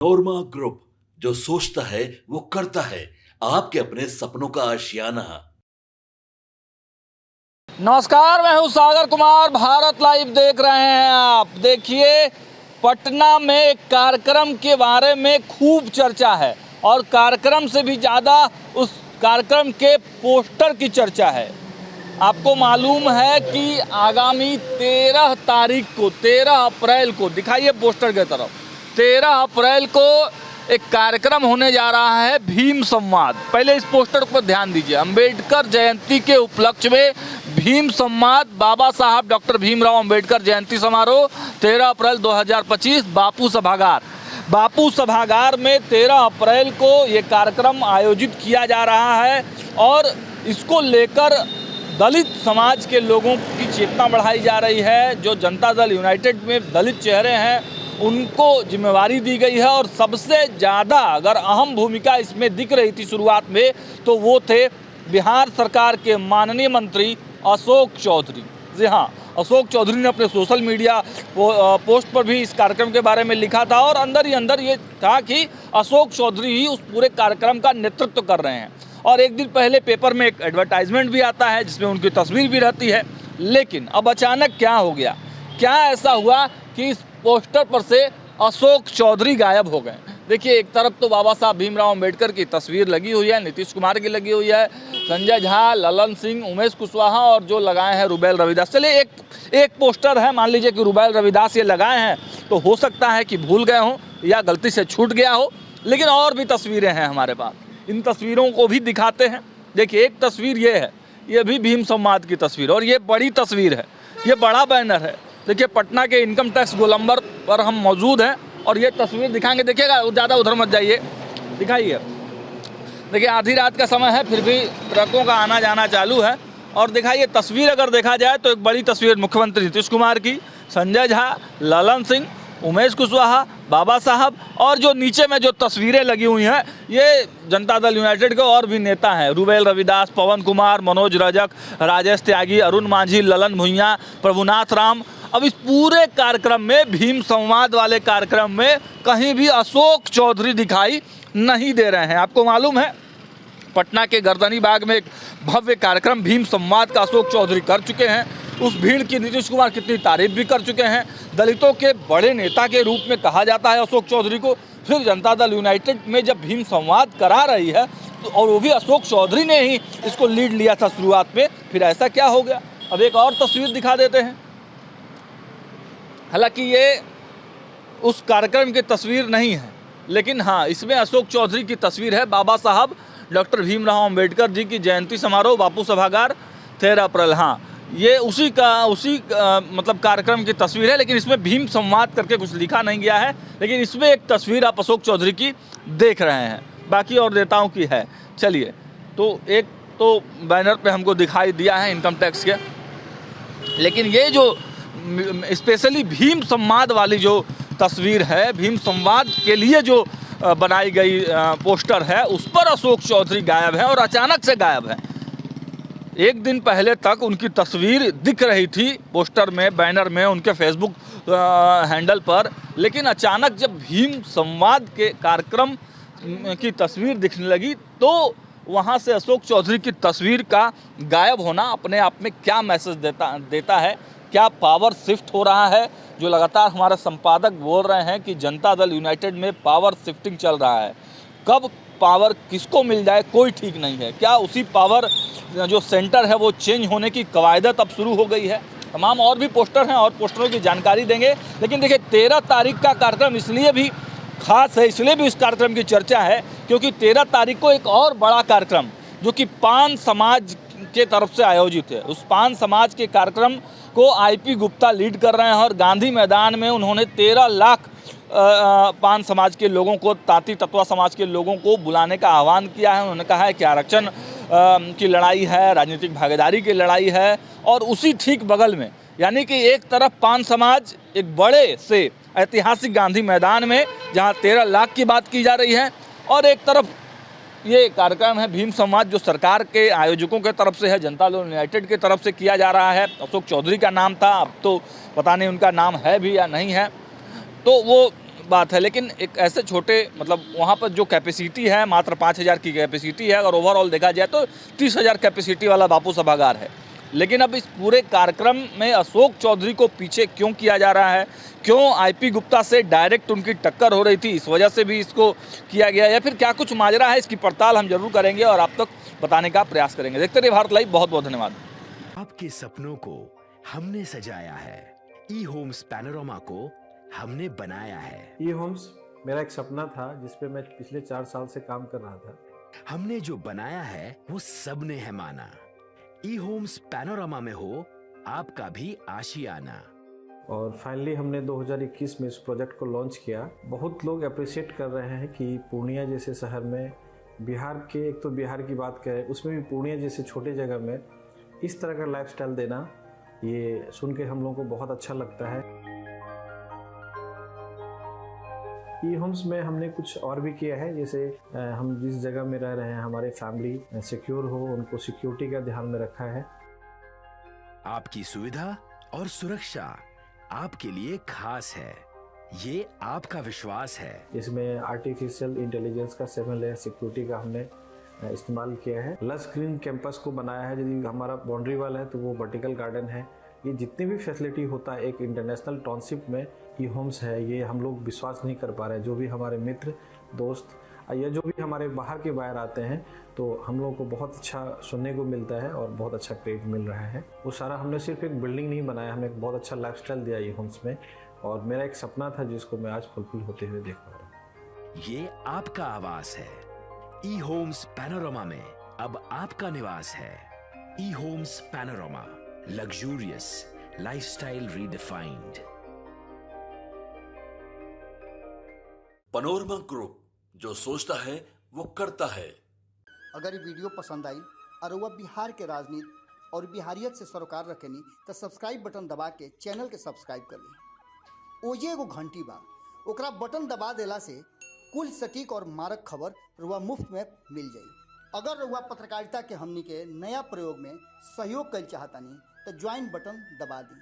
नोरमा group, जो सोचता है वो करता है। आपके अपने सपनों का आशियाना। नमस्कार, मैं हूं सागर कुमार। भारत लाइव देख रहे हैं आप। देखिए, पटना में एक कार्यक्रम के बारे में खूब चर्चा है और कार्यक्रम से भी ज़्यादा उस कार्यक्रम के पोस्टर की चर्चा है। आपको मालूम है कि आगामी 13 तारीख को, 13 अप्रैल को, दिखाइए पोस्टर की तरफ, 13 अप्रैल को एक कार्यक्रम होने जा रहा है, भीम संवाद। पहले इस पोस्टर पर ध्यान दीजिए। अंबेडकर जयंती के उपलक्ष्य में भीम संवाद, बाबा साहब डॉक्टर भीमराव अंबेडकर जयंती समारोह 13 अप्रैल 2025, बापू सभागार। बापू सभागार में 13 अप्रैल को ये कार्यक्रम आयोजित किया जा रहा है और इसको लेकर दलित समाज के लोगों की चेतना बढ़ाई जा रही है। जो जनता दल यूनाइटेड में दलित चेहरे हैं, उनको जिम्मेवारी दी गई है और सबसे ज़्यादा अगर अहम भूमिका इसमें दिख रही थी शुरुआत में, तो वो थे बिहार सरकार के माननीय मंत्री अशोक चौधरी। जी हाँ, अशोक चौधरी ने अपने सोशल मीडिया पोस्ट पर भी इस कार्यक्रम के बारे में लिखा था और अंदर ही अंदर ये था कि अशोक चौधरी ही उस पूरे कार्यक्रम का नेतृत्व कर रहे हैं। और एक दिन पहले पेपर में एक एडवर्टाइजमेंट भी आता है जिसमें उनकी तस्वीर भी रहती है। लेकिन अब अचानक क्या हो गया, क्या ऐसा हुआ कि इस पोस्टर पर से अशोक चौधरी गायब हो गए। देखिए, एक तरफ तो बाबा साहब भीमराव अंबेडकर की तस्वीर लगी हुई है, नीतीश कुमार की लगी हुई है, संजय झा, ललन सिंह, उमेश कुशवाहा और जो लगाए हैं रुबेल रविदास। चलिए, एक पोस्टर है, मान लीजिए कि रुबेल रविदास ये लगाए हैं, तो हो सकता है कि भूल गए हों या गलती से छूट गया हो। लेकिन और भी तस्वीरें हैं हमारे पास, इन तस्वीरों को भी दिखाते हैं। देखिए, एक तस्वीर ये है, ये भी भीम संवाद की तस्वीर और ये बड़ी तस्वीर है, ये बड़ा बैनर है। देखिए, पटना के इनकम टैक्स गोलंबर पर हम मौजूद हैं और ये तस्वीर दिखाएंगे। देखिएगा, ज़्यादा उधर मत जाइए, दिखाइए। देखिए, आधी रात का समय है, फिर भी ट्रकों का आना जाना चालू है। और दिखाइए, तस्वीर अगर देखा जाए तो एक बड़ी तस्वीर मुख्यमंत्री नीतीश कुमार की, संजय झा, ललन सिंह, उमेश कुशवाहा, बाबा साहब और जो नीचे में जो तस्वीरें लगी हुई हैं, ये जनता दल यूनाइटेड के और भी नेता हैं, रुबेल रविदास, पवन कुमार, मनोज रजक, राजेश त्यागी, अरुण मांझी, ललन भुइयाँ, प्रभुनाथ राम। अब इस पूरे कार्यक्रम में, भीम संवाद वाले कार्यक्रम में, कहीं भी अशोक चौधरी दिखाई नहीं दे रहे हैं। आपको मालूम है, पटना के गर्दनी बाग में एक भव्य कार्यक्रम भीम संवाद का अशोक चौधरी कर चुके हैं। उस भीड़ की नीतीश कुमार कितनी तारीफ भी कर चुके हैं। दलितों के बड़े नेता के रूप में कहा जाता है अशोक चौधरी को। फिर जनता दल यूनाइटेड में जब भीम संवाद करा रही है तो, और वो भी अशोक चौधरी ने ही इसको लीड लिया था शुरुआत में, फिर ऐसा क्या हो गया। अब एक और तस्वीर दिखा देते हैं। हालांकि ये उस कार्यक्रम की तस्वीर नहीं है, लेकिन हाँ, इसमें अशोक चौधरी की तस्वीर है। बाबा साहब डॉक्टर भीमराव अंबेडकर जी की जयंती समारोह, बापू सभागार, 13 अप्रैल। हाँ, ये उसी मतलब कार्यक्रम की तस्वीर है, लेकिन इसमें भीम संवाद करके कुछ लिखा नहीं गया है। लेकिन इसमें एक तस्वीर आप अशोक चौधरी की देख रहे हैं, बाकी और नेताओं की है। चलिए, तो एक तो बैनर पे हमको दिखाई दिया है इनकम टैक्स के, लेकिन ये जो स्पेशली भीम संवाद वाली जो तस्वीर है, भीम संवाद के लिए जो बनाई गई पोस्टर है, उस पर अशोक चौधरी गायब है और अचानक से गायब है। एक दिन पहले तक उनकी तस्वीर दिख रही थी पोस्टर में, बैनर में, उनके फेसबुक हैंडल पर, लेकिन अचानक जब भीम संवाद के कार्यक्रम की तस्वीर दिखने लगी तो वहाँ से अशोक चौधरी की तस्वीर का गायब होना अपने आप में क्या मैसेज देता है, क्या पावर शिफ्ट हो रहा है। जो लगातार हमारे संपादक बोल रहे हैं कि जनता दल यूनाइटेड में पावर शिफ्टिंग चल रहा है, कब पावर किसको मिल जाए कोई ठीक नहीं है। क्या उसी पावर जो सेंटर है वो चेंज होने की कवायदत अब शुरू हो गई है। तमाम और भी पोस्टर हैं और पोस्टरों की जानकारी देंगे। लेकिन देखिए, 13 तारीख का कार्यक्रम इसलिए भी खास है, इसलिए भी इस कार्यक्रम की चर्चा है क्योंकि 13 तारीख को एक और बड़ा कार्यक्रम जो कि पान समाज के तरफ से आयोजित है, उस पान समाज के कार्यक्रम को IP गुप्ता लीड कर रहे हैं और गांधी मैदान में उन्होंने 13 लाख पान समाज के लोगों को, तांती तत्वा समाज के लोगों को बुलाने का आह्वान किया है। उन्होंने कहा है कि आरक्षण की लड़ाई है, राजनीतिक भागीदारी की लड़ाई है। और उसी ठीक बगल में, यानी कि एक तरफ पान समाज एक बड़े से ऐतिहासिक गांधी मैदान में जहां 13 लाख की बात की जा रही है, और एक तरफ ये कार्यक्रम है भीम संवाद जो सरकार के आयोजकों के तरफ से है, जनता दल यूनाइटेड की तरफ से किया जा रहा है। अशोक चौधरी का नाम था, अब तो पता नहीं उनका नाम है भी या नहीं है। तो वो बात है, लेकिन एक ऐसे छोटे मतलब वहाँ पर जो कैपेसिटी है मात्र 5,000 की कैपेसिटी है, अगर ओवरऑल देखा जाए तो 30,000 कैपेसिटी वाला बापू सभागार है। लेकिन अब इस पूरे कार्यक्रम में अशोक चौधरी को पीछे क्यों किया जा रहा है, क्यों आईपी गुप्ता से डायरेक्ट उनकी टक्कर हो रही थी, इस वजह से भी इसको किया गया, या फिर क्या कुछ माजरा है, इसकी पड़ताल हम जरूर करेंगे और आप तक बताने का प्रयास करेंगे। देखते रहिए भारत लाइव। बहुत बहुत धन्यवाद। आपके सपनों को हमने सजाया है, ई होम्स पैनोरमा को हमने बनाया है। ई होम्स मेरा एक सपना था जिस पे मैं पिछले 4 साल से काम कर रहा था। हमने जो बनाया है वो सबने है माना। ई होम्स पैनोरमा में हो आपका भी आशियाना। और फाइनली हमने 2021 में इस प्रोजेक्ट को लॉन्च किया। बहुत लोग अप्रिशिएट कर रहे हैं कि पूर्णिया जैसे शहर में, बिहार के, एक तो बिहार की बात करें उसमें भी पूर्णिया जैसे छोटे जगह में इस तरह का लाइफस्टाइल देना, ये सुन के हम लोगों को बहुत अच्छा लगता है। ई होम्स में हमने कुछ और भी किया है, जैसे हम जिस जगह में रह रहे हैं हमारे फैमिली सिक्योर हो, उनको सिक्योरिटी का ध्यान में रखा है। आपकी सुविधा और सुरक्षा आपके लिए खास है, ये आपका विश्वास है। इसमें आर्टिफिशियल इंटेलिजेंस का 7 लेयर सिक्योरिटी का हमने इस्तेमाल किया है। लस ग्रीन कैंपस को बनाया है, यदि हमारा बाउंड्री वाल है तो वो वर्टिकल गार्डन है। ये जितनी भी फैसिलिटी होता है एक इंटरनेशनल टाउनशिप में ई होम्स है, ये हम लोग विश्वास नहीं कर पा रहे हैं। जो भी हमारे मित्र दोस्त या जो भी हमारे बाहर के बाहर आते हैं तो हम लोगों को बहुत अच्छा सुनने को मिलता है और बहुत अच्छा क्रेडिट मिल रहा है। वो सारा हमने सिर्फ एक बिल्डिंग नहीं बनाया, हमें एक बहुत अच्छा लाइफस्टाइल दिया ई होम्स में, और मेरा एक सपना था जिसको मैं आज फुलफिल होते हुए देख पा रहा हूँ। ये आपका आवास है। ई होम्स पैनोरमा में अब आपका निवास है। E homes panorama, luxurious lifestyle redefined. Panorama group, जो सोचता है वो करता है। अगर ये वीडियो पसंद आई और वह बिहार के राजनीति और बिहारियत से सरोकार रखेनी तो सब्सक्राइब बटन दबा के चैनल के सब्सक्राइब कर ली। ओजे एगो घंटी बा, ओकरा बटन दबा देला से कुल सटीक और मारक खबर रुआ मुफ्त में मिल जाई। अगर रुआ पत्रकारिता के हमनी के नया प्रयोग में सहयोग कर चाहतानी तो ज्वाइन बटन दबा दी।